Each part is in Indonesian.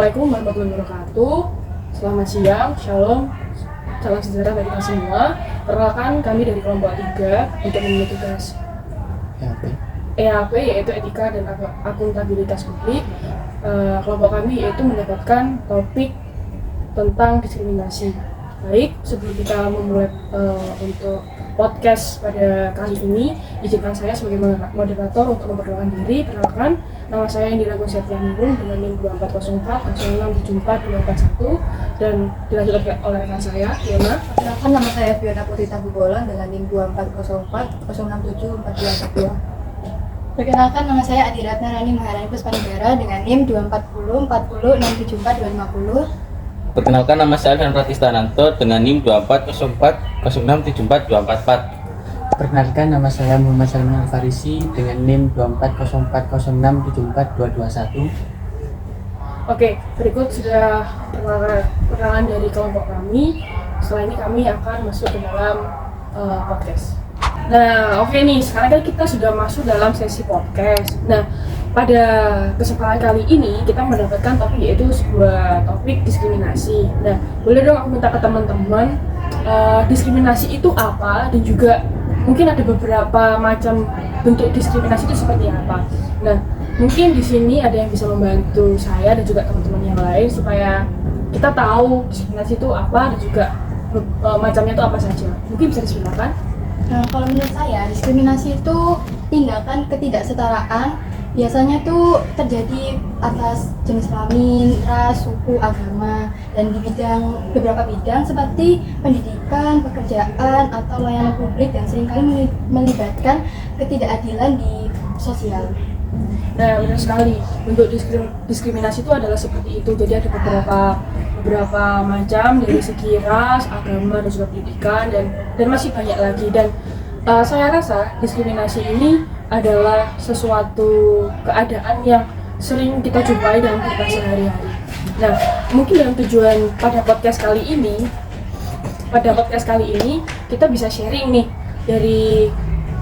Assalamualaikum warahmatullahi wabarakatuh. Selamat siang, shalom, salam sejahtera bagi kita semua. Perkenalkan, kami dari kelompok 3 untuk memenuhi tugas EAP yaitu Etika dan Akuntabilitas Publik. Kelompok kami yaitu mendapatkan topik tentang diskriminasi. Baik, sebelum kita memulai untuk podcast pada kali ini, izinkan saya sebagai moderator untuk memperkenalkan diri. Perkenalkan, nama saya Indira Gusiatyaningrum dengan NIM 2404 0674 241 dan dilanjutkan oleh rekan saya, Fiona. Perkenalkan, nama saya Fiona Putri Tabubolon dengan NIM 2404 067 4242. Perkenalkan, nama saya Adi Ratna Rani Maharani Puspanegara dengan NIM 240 40 674 250. Perkenalkan, nama saya Alvan Pratistananto dengan NIM 2404 0674 244. Perkenalkan, nama saya Muhammad Salman Al-Farisi dengan NIM 2404 0674 221. Oke, berikut sudah perkenalan dari kelompok kami. Setelah ini kami akan masuk ke dalam podcast. Nah, oke nih, sekarang kan kita sudah masuk dalam sesi podcast. Nah, pada kesempatan kali ini kita mendapatkan topik yaitu sebuah topik diskriminasi. Nah, boleh dong aku minta ke teman-teman diskriminasi itu apa dan juga mungkin ada beberapa macam bentuk diskriminasi itu seperti apa. Nah, mungkin di sini ada yang bisa membantu saya dan juga teman-teman yang lain supaya kita tahu diskriminasi itu apa dan juga macamnya itu apa saja. Mungkin bisa disilakan. Nah, kalau menurut saya, diskriminasi itu tindakan ketidaksetaraan biasanya tuh terjadi atas jenis kelamin, ras, suku, agama, dan di beberapa bidang seperti pendidikan, pekerjaan, atau layanan publik dan seringkali melibatkan ketidakadilan di sosial. Nah, benar sekali. Bentuk diskriminasi itu adalah seperti itu. Jadi ada beberapa macam dari segi ras, agama, dan juga pendidikan dan masih banyak lagi. Dan saya rasa diskriminasi ini adalah sesuatu keadaan yang sering kita jumpai dalam kehidupan sehari-hari. Nah, mungkin dalam tujuan pada podcast kali ini kita bisa sharing nih dari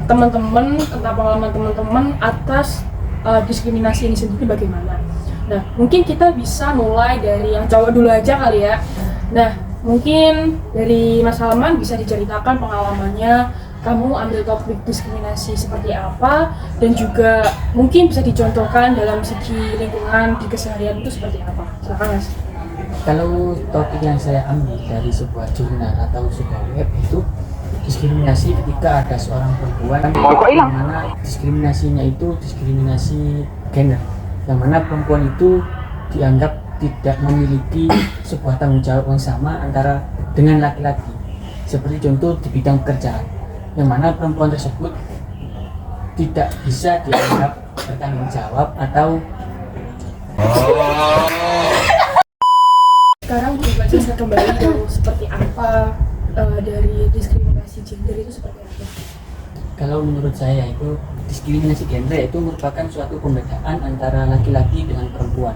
teman-teman tentang pengalaman teman-teman atas diskriminasi ini sendiri bagaimana. Nah, mungkin kita bisa mulai dari yang cowok dulu aja kali ya. Nah, mungkin dari Mas Salman bisa diceritakan pengalamannya, kamu ambil topik diskriminasi seperti apa, dan juga mungkin bisa dicontohkan dalam segi lingkungan di keseharian itu seperti apa. Silakan Mas. Kalau topik yang saya ambil dari sebuah jurnal atau sebuah web itu diskriminasi ketika ada seorang perempuan yang mana diskriminasinya itu diskriminasi gender, yang mana perempuan itu dianggap tidak memiliki sebuah tanggung jawab yang sama antara dengan laki-laki. Seperti contoh di bidang pekerjaan, yang mana perempuan tersebut tidak bisa dianggap bertanggung jawab atau sekarang coba cerita kembali dong seperti apa dari diskriminasi gender itu seperti apa? kalau menurut saya itu diskriminasi gender itu merupakan suatu pembedaan antara laki-laki dengan perempuan,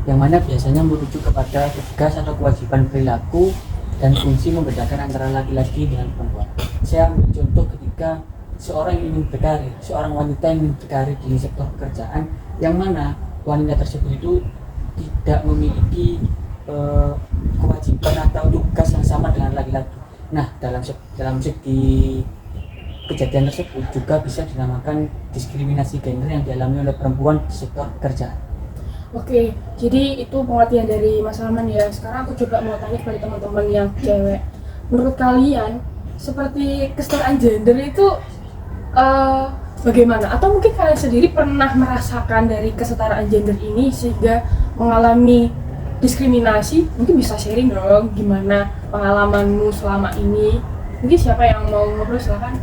yang mana biasanya merujuk kepada tugas atau kewajiban perilaku dan fungsi membedakan antara laki-laki dengan perempuan. Saya ambil contoh ketika seorang ingin berkarir, seorang wanita ingin berkarir di sektor pekerjaan, yang mana wanita tersebut itu tidak memiliki kewajiban atau tugas yang sama dengan laki-laki. Nah, dalam segi kejadian tersebut juga bisa dinamakan diskriminasi gender yang dialami oleh perempuan di sektor pekerjaan. Oke, jadi itu pengertian dari Mas Salman ya. Sekarang aku coba mau tanya kepada teman-teman yang cewek. Menurut kalian, seperti kesetaraan gender itu bagaimana? Atau mungkin kalian sendiri pernah merasakan dari kesetaraan gender ini sehingga mengalami diskriminasi? Mungkin bisa sharing dong gimana pengalamanmu selama ini. Mungkin siapa yang mau ngobrol, silakan.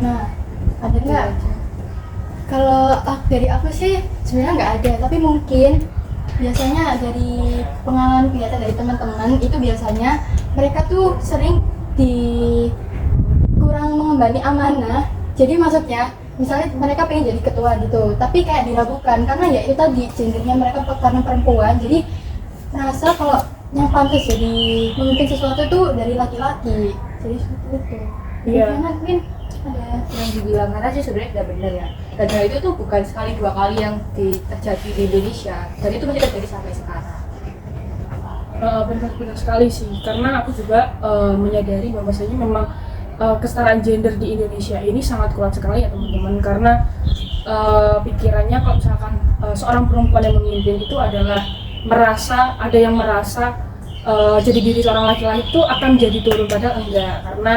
Nah, ada nggak? Kalau dari aku sih sebenarnya nggak ada, tapi mungkin biasanya dari pengalaman kelihatan dari teman-teman itu biasanya mereka tuh sering kurang mengemban amanah. Jadi maksudnya misalnya mereka pengen jadi ketua gitu, tapi kayak diragukan karena ya itu tadi gendernya mereka karena perempuan, jadi merasa kalau yang pantas jadi memimpin sesuatu tuh dari laki-laki. Jadi seperti itu. Iya. Mungkin ada yang dibilang mana sih sebenarnya tidak benar ya. Dan hal itu tuh bukan sekali dua kali yang terjadi di Indonesia, dan itu masih terjadi sampai sekarang. Benar sekali sih, karena aku juga menyadari bahwasanya memang kesetaraan gender di Indonesia ini sangat kuat sekali ya teman-teman, karena pikirannya kalau misalkan seorang perempuan yang memimpin itu adalah ada yang merasa jadi diri seorang laki-laki itu akan jadi turun, padahal enggak, karena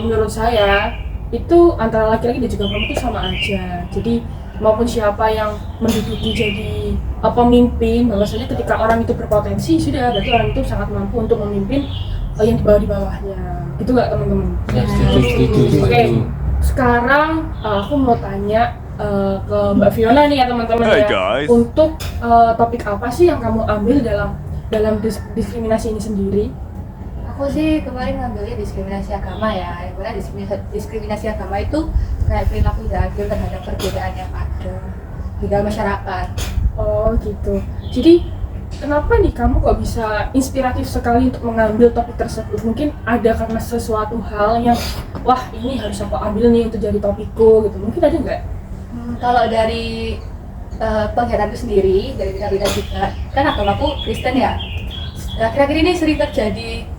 menurut saya itu antara laki-laki dan juga perempuan itu sama aja. Jadi maupun siapa yang menduduki jadi pemimpin, bahwasanya ketika orang itu berpotensi sudah berarti orang itu sangat mampu untuk memimpin yang di bawahnya. Gitu nggak teman-teman? Ya, setuju. Oke, sekarang aku mau tanya ke Mbak Fiona nih ya teman-teman ya. Guys. Untuk topik apa sih yang kamu ambil dalam diskriminasi ini sendiri? Aku sih kemarin ngambilnya diskriminasi agama ya, karena diskriminasi agama itu kayak perilaku tidak adil terhadap perbedaan yang ada di dalam masyarakat. Oh gitu. Jadi kenapa nih kamu kok bisa inspiratif sekali untuk mengambil topik tersebut? Mungkin ada karena sesuatu hal yang wah ini harus aku ambil nih untuk jadi topikku gitu. Mungkin ada nggak? Kalau dari penglihatan sendiri, dari kita juga, kan agamaku Kristen ya. Akhir-akhir ini sering terjadi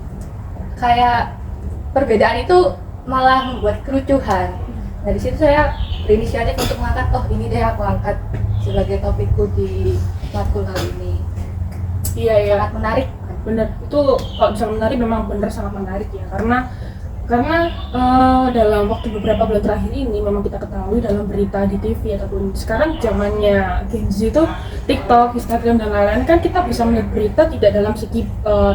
kayak perbedaan itu malah membuat kerucuhan. Nah di situ saya berinisiatif untuk mengangkat, oh ini deh aku angkat sebagai topikku di matkul kali ini. Iya. Sangat menarik. Bener, itu kalau bisa menarik memang bener sangat menarik ya, karena dalam waktu beberapa bulan terakhir ini memang kita ketahui dalam berita di TV ataupun sekarang zamannya Gen Z itu TikTok, Instagram dan lain-lain, kan kita bisa melihat berita tidak dalam segi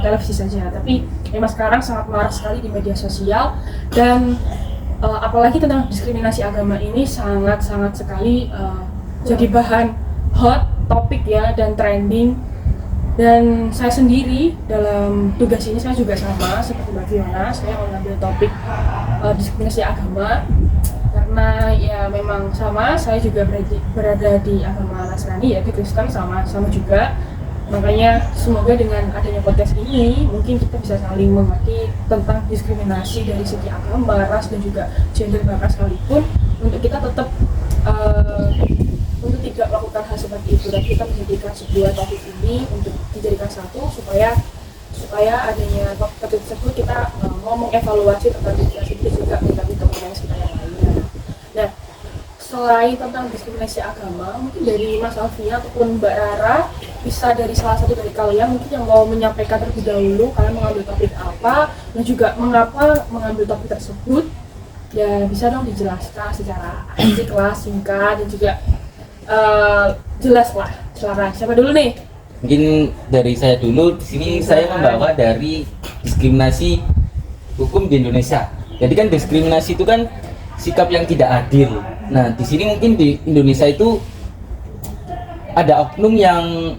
televisi saja, tapi memang sekarang sangat marak sekali di media sosial, dan apalagi tentang diskriminasi agama ini sangat sekali jadi bahan hot topik ya dan trending. Dan saya sendiri dalam tugas ini saya juga sama seperti Mbak Fiona, saya mengambil topik diskriminasi agama karena ya memang sama, saya juga berada di agama Nasrani yaitu Kristen, sama juga. Makanya semoga dengan adanya podcast ini mungkin kita bisa saling mengerti tentang diskriminasi dari segi agama, ras dan juga gender bahkan sekalipun, untuk kita tetap untuk tidak melakukan hal seperti itu, dan kita menjadikan sebuah topik ini untuk dijadikan satu supaya adanya topik tersebut kita mau mengevaluasi tentang diskriminasi dan juga meningkatkan toleransi kita yang lainnya. Nah, selain tentang diskriminasi agama, mungkin dari Mas Alfia ataupun Mbak Rara, bisa dari salah satu dari kalian mungkin yang mau menyampaikan terlebih dahulu kalian mengambil topik apa dan juga mengapa mengambil topik tersebut, ya bisa dong dijelaskan secara kelas singkat dan juga jelas lah. Silakan, siapa dulu nih? Mungkin dari saya dulu. Di sini saya membawa dari diskriminasi hukum di Indonesia. Jadi kan diskriminasi itu kan sikap yang tidak adil. Nah, di sini mungkin di Indonesia itu ada oknum yang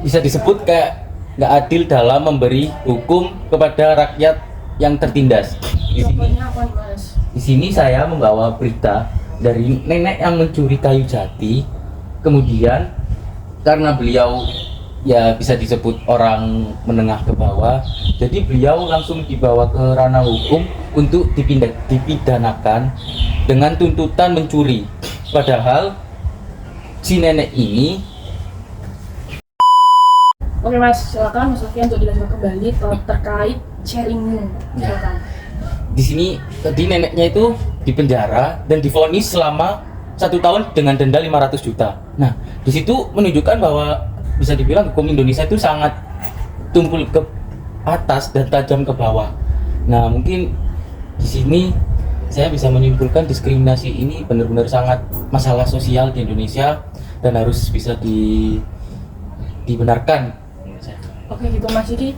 bisa disebut kayak nggak adil dalam memberi hukum kepada rakyat yang tertindas. Contohnya apa nih, Mas? Di sini saya membawa berita dari nenek yang mencuri kayu jati. Kemudian karena beliau ya bisa disebut orang menengah ke bawah, jadi beliau langsung dibawa ke ranah hukum untuk dipidanakan dengan tuntutan mencuri. Padahal si nenek ini. Oke Mas, silakan Mas Alfian untuk dilanjutkan kembali terkait sharingmu. Silakan. Di sini tadi neneknya itu dipenjara dan divonis selama 1 tahun dengan denda 500 juta. Nah, di situ menunjukkan bahwa bisa dibilang hukum Indonesia itu sangat tumpul ke atas dan tajam ke bawah. Nah, mungkin di sini saya bisa menyimpulkan diskriminasi ini benar-benar sangat masalah sosial di Indonesia dan harus bisa dibenarkan. Oke gitu Mas, jadi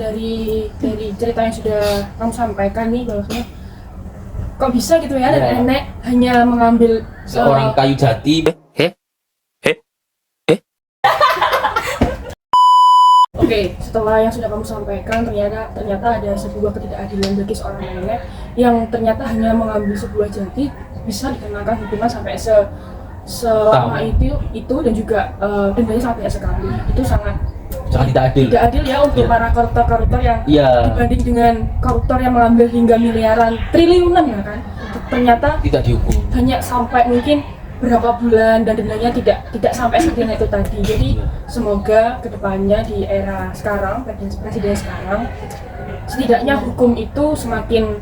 dari cerita yang sudah kamu sampaikan nih bahwasanya kok bisa gitu ya, Ya. nenek hanya mengambil Seorang kayu jati. Oke, setelah yang sudah kamu sampaikan, ternyata ada sebuah ketidakadilan bagi seorang nenek yang ternyata hanya mengambil sebuah jati bisa dikenakan hukuman sampai selama itu dan juga dendanya sangat banyak sekali. Itu sangat tidak adil. Tidak adil ya untuk Ya. para koruptor yang Ya. dibanding dengan koruptor yang mengambil hingga miliaran, triliunan ya kan, untuk ternyata tidak dihukum. hanya sampai mungkin berapa bulan dan dendanya tidak sampai seperti itu tadi. Jadi semoga kedepannya di era sekarang, presiden sekarang, setidaknya hukum itu semakin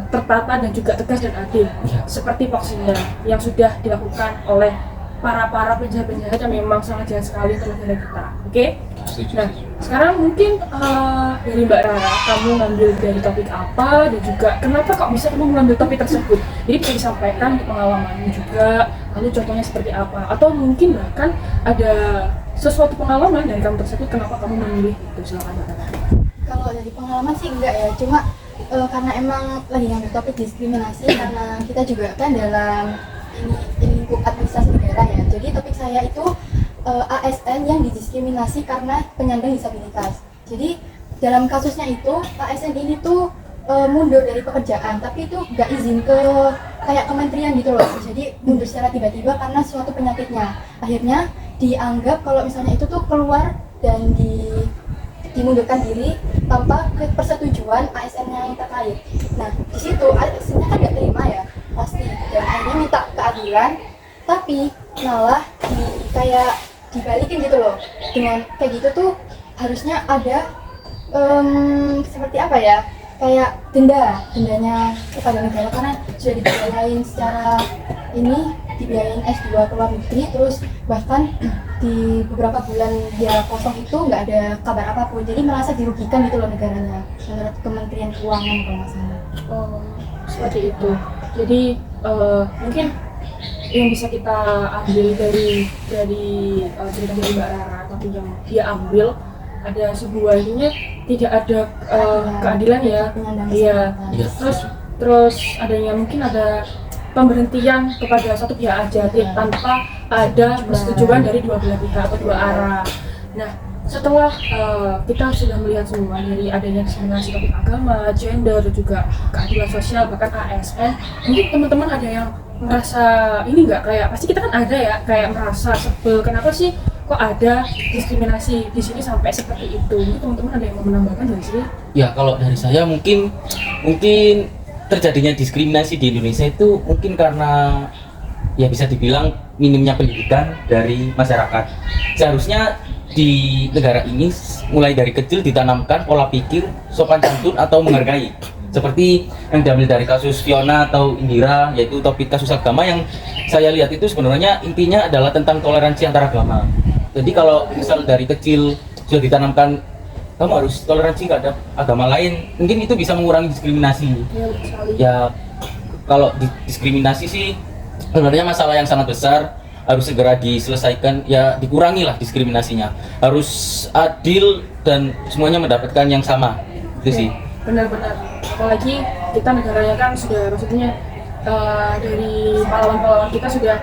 tertata dan juga tegas dan adil, seperti vaksinnya yang sudah dilakukan oleh para penjahat-penjahat yang memang sangat jahat sekali untuk negara kita. Oke? Setuju, Nah, setuju. sekarang mungkin dari Mbak Rara, kamu ngambil dari topik apa dan juga kenapa kok bisa kamu mengambil topik tersebut? Jadi bisa disampaikan untuk pengalamanmu juga, lalu contohnya seperti apa? Atau mungkin bahkan ada sesuatu pengalaman dari kamu tersebut, kenapa kamu memilih itu? Silakan Mbak Rara. Kalau dari pengalaman sih enggak ya, cuma karena emang lagi ngambil topik diskriminasi karena kita juga kan dalam ini lingkup administrasi negara ya. Jadi topik saya itu ASN yang didiskriminasi karena penyandang disabilitas. Jadi dalam kasusnya itu ASN ini tuh mundur dari pekerjaan, tapi itu nggak izin ke kayak kementerian gitu loh. Jadi mundur secara tiba-tiba karena suatu penyakitnya. Akhirnya dianggap kalau misalnya itu tuh keluar dan dimundurkan diri tanpa persetujuan ASN yang terkait. Nah, di situ ASN-nya kan nggak terima ya, pasti. Dan akhirnya minta keadilan, tapi malah kayak dibalikin gitu loh. Dengan kayak gitu tuh harusnya ada seperti apa ya? Kayak dendanya kepada negara karena sudah dibiayain secara ini, dibiayain S2 ke luar negeri, terus bahkan di beberapa bulan dia kosong itu nggak ada kabar apapun, jadi merasa dirugikan gitu loh negaranya menurut Kementerian Keuangan kalau nggak salah. Oh, seperti itu. Jadi mungkin yang bisa kita ambil dari cerita dari Mbak Rara, tapi yang dia ambil ada sebuah ininya tidak ada keadilan ya. Iya. Terus adanya mungkin ada pemberhentian kepada satu pihak aja tanpa ada persetujuan dari dua belah pihak atau dua arah. Nah, setelah kita sudah melihat semua dari adanya diskriminasi topik agama, gender, dan juga keadilan sosial, bahkan ASN, mungkin teman-teman ada yang merasa ini nggak, kayak pasti kita kan ada ya, kayak merasa sebel, kenapa sih kok ada diskriminasi di sini sampai seperti itu? Mungkin teman-teman ada yang mau menambahkan nggak sih? Ya kalau dari saya mungkin terjadinya diskriminasi di Indonesia itu mungkin karena ya bisa dibilang minimnya pendidikan dari masyarakat. Seharusnya di negara ini mulai dari kecil ditanamkan pola pikir sopan santun atau menghargai. Seperti yang diambil dari kasus Fiona atau Indira, yaitu topik kasus agama yang saya lihat itu sebenarnya intinya adalah tentang toleransi antar agama. Jadi kalau misal dari kecil sudah ditanamkan kamu harus toleransi terhadap agama lain, mungkin itu bisa mengurangi diskriminasi. Ya kalau diskriminasi sih sebenarnya masalah yang sangat besar, harus segera diselesaikan, ya dikurangi lah diskriminasinya, harus adil dan semuanya mendapatkan yang sama, itu sih. Benar-benar, apalagi kita negaranya kan sudah, maksudnya dari pahlawan-pahlawan kita sudah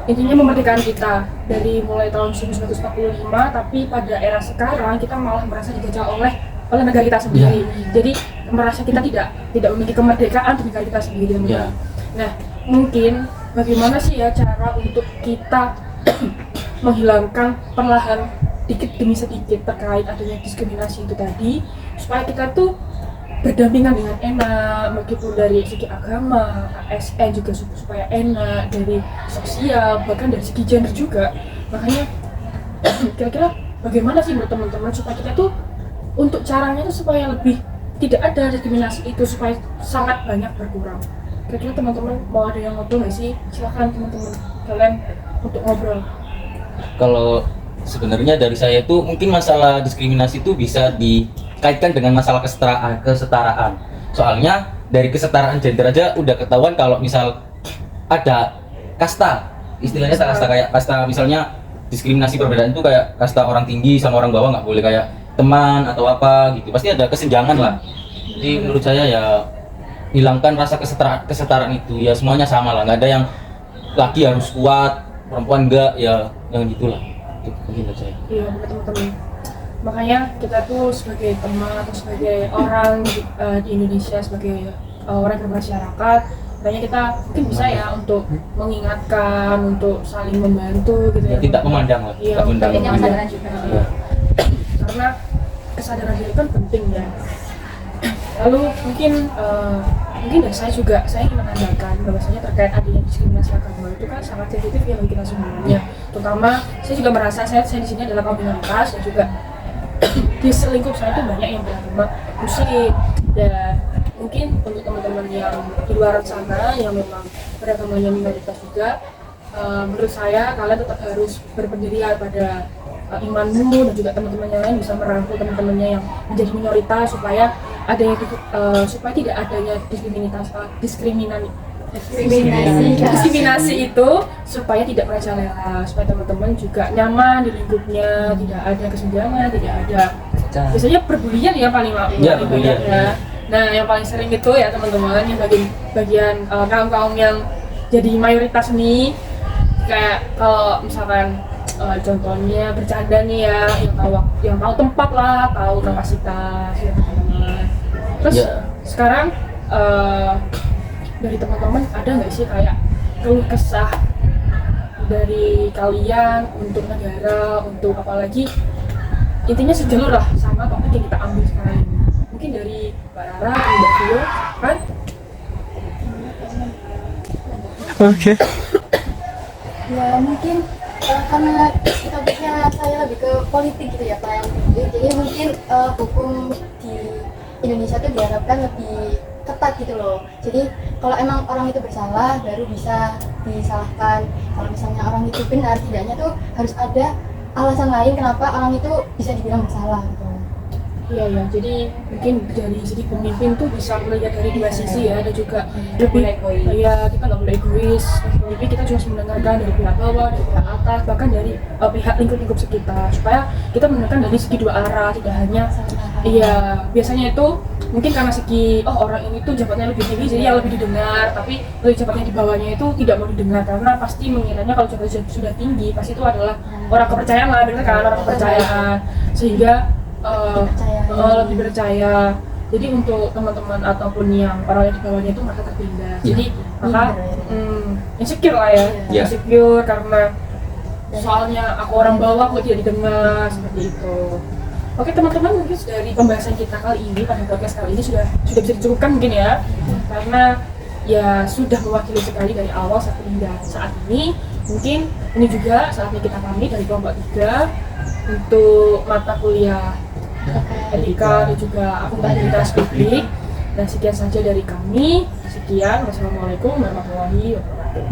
intinya memerdekakan kita dari mulai tahun 1945, tapi pada era sekarang kita malah merasa dijajah oleh negara kita sendiri. Jadi merasa kita tidak memiliki kemerdekaan di negara kita sendiri. Nah, mungkin bagaimana sih ya cara untuk kita menghilangkan perlahan dikit demi sedikit terkait adanya diskriminasi itu tadi, supaya kita tuh berdampingan dengan enak, meskipun dari segi agama, ASN juga supaya enak, dari sosial, bahkan dari segi gender juga. Makanya kira-kira bagaimana sih menurut teman-teman supaya kita tuh untuk caranya tuh supaya lebih tidak ada diskriminasi itu, supaya sangat banyak berkurang. Kira-kira teman-teman mau ada yang ngobrol nggak sih? Silahkan teman-teman kalian untuk ngobrol. Kalau sebenarnya dari saya itu mungkin masalah diskriminasi itu bisa dikaitkan dengan masalah kesetaraan. Soalnya dari kesetaraan gender aja udah ketahuan kalau misal ada kasta, istilahnya kasta, kayak kasta misalnya diskriminasi perbedaan itu kayak kasta orang tinggi sama orang bawah nggak boleh kayak teman atau apa gitu, pasti ada kesenjangan lah. Jadi menurut saya ya hilangkan rasa kesetaraan itu, ya semuanya sama lah, nggak ada yang laki harus kuat, perempuan enggak, ya yang gitulah. Itu menurut saya. Iya benar teman-teman. Makanya kita tuh sebagai teman atau sebagai orang di Indonesia, sebagai orang yang bermasyarakat, makanya kita mungkin bisa ya untuk mengingatkan, untuk saling membantu gitu ya. Tidak memandang lah. Iya, Tidak memandang. Pentingnya kesadaran juga. Ya. Karena kesadaran diri kan penting ya. Lalu mungkin mungkin dari saya ingin menandakan bahwasanya terkait adanya diskriminasi agama itu kan sangat sensitif ya bagi kita semuanya. Terutama saya juga merasa saya di sini adalah kaum minoritas dan juga di selingkup saya itu banyak yang beragama Muslim, dan mungkin untuk teman-teman yang di luar sana yang memang beragamanya minoritas juga, menurut saya kalian tetap harus berpendirian pada imanmu, dan juga teman-teman yang lain bisa merangkul teman-temannya yang menjadi minoritas supaya supaya tidak adanya diskriminasi itu, supaya tidak merajalela, supaya teman-teman juga nyaman di lingkupnya, tidak ada kesenjangan, tidak ada biasanya perbulian ya paling banyak ya. Nah yang paling sering itu ya teman-teman yang bagian kaum yang jadi mayoritas nih, kayak kalau misalkan contohnya bercanda nih ya, yang tahu tempat lah, tahu kapasitas ya teman-teman. Terus sekarang dari teman-teman ada nggak sih kayak keluh kesah dari kalian untuk negara, untuk apalagi intinya sejalur lah sama topik yang kita ambil sekarang ini. Mungkin dari Mbak Rara atau Mbak Vio kan? Oke. Ya mungkin karena topiknya saya lebih ke politik gitu ya Pak. Jadi mungkin hukum di Indonesia tuh diharapkan lebih ketat gitu loh. Jadi kalau emang orang itu bersalah baru bisa disalahkan. Kalau misalnya orang itu benar, tidaknya tuh harus ada alasan lain kenapa orang itu bisa dibilang bersalah gitu. Iya, jadi mungkin dari segi pemimpin tuh bisa melihat dari dua sisi ya, ada juga lebih kita nggak boleh egois. Sebagai pemimpin kita juga harus mendengarkan dari pihak bawah, dari pihak atas, bahkan dari pihak lingkup sekitar, supaya kita mendengarkan dari segi dua arah, tidak hanya biasanya itu mungkin karena segi orang ini tuh jabatannya lebih tinggi jadi yang lebih didengar, tapi lebih jabatannya di bawahnya itu tidak mau didengar karena pasti mengiranya kalau jabatan sudah tinggi pasti itu adalah orang kepercayaan lah, benar kan, orang kepercayaan, sehingga lebih percaya. Jadi untuk teman-teman ataupun yang orang yang di bawahnya itu mereka tertindas. Jadi maka insecure lah ya, insecure karena soalnya aku orang bawah kok tidak didengar seperti itu. Oke teman-teman, mungkin dari pembahasan kita kali ini pada podcast kali ini sudah bisa dicukupkan mungkin ya, karena ya sudah mewakili sekali dari awal sampai hingga saat ini. Mungkin ini juga saatnya kita pamit dari kelompok 3 untuk mata kuliah etika dan juga akuntabilitas publik. Dan sekian saja dari kami. Sekian, wassalamualaikum warahmatullahi wabarakatuh.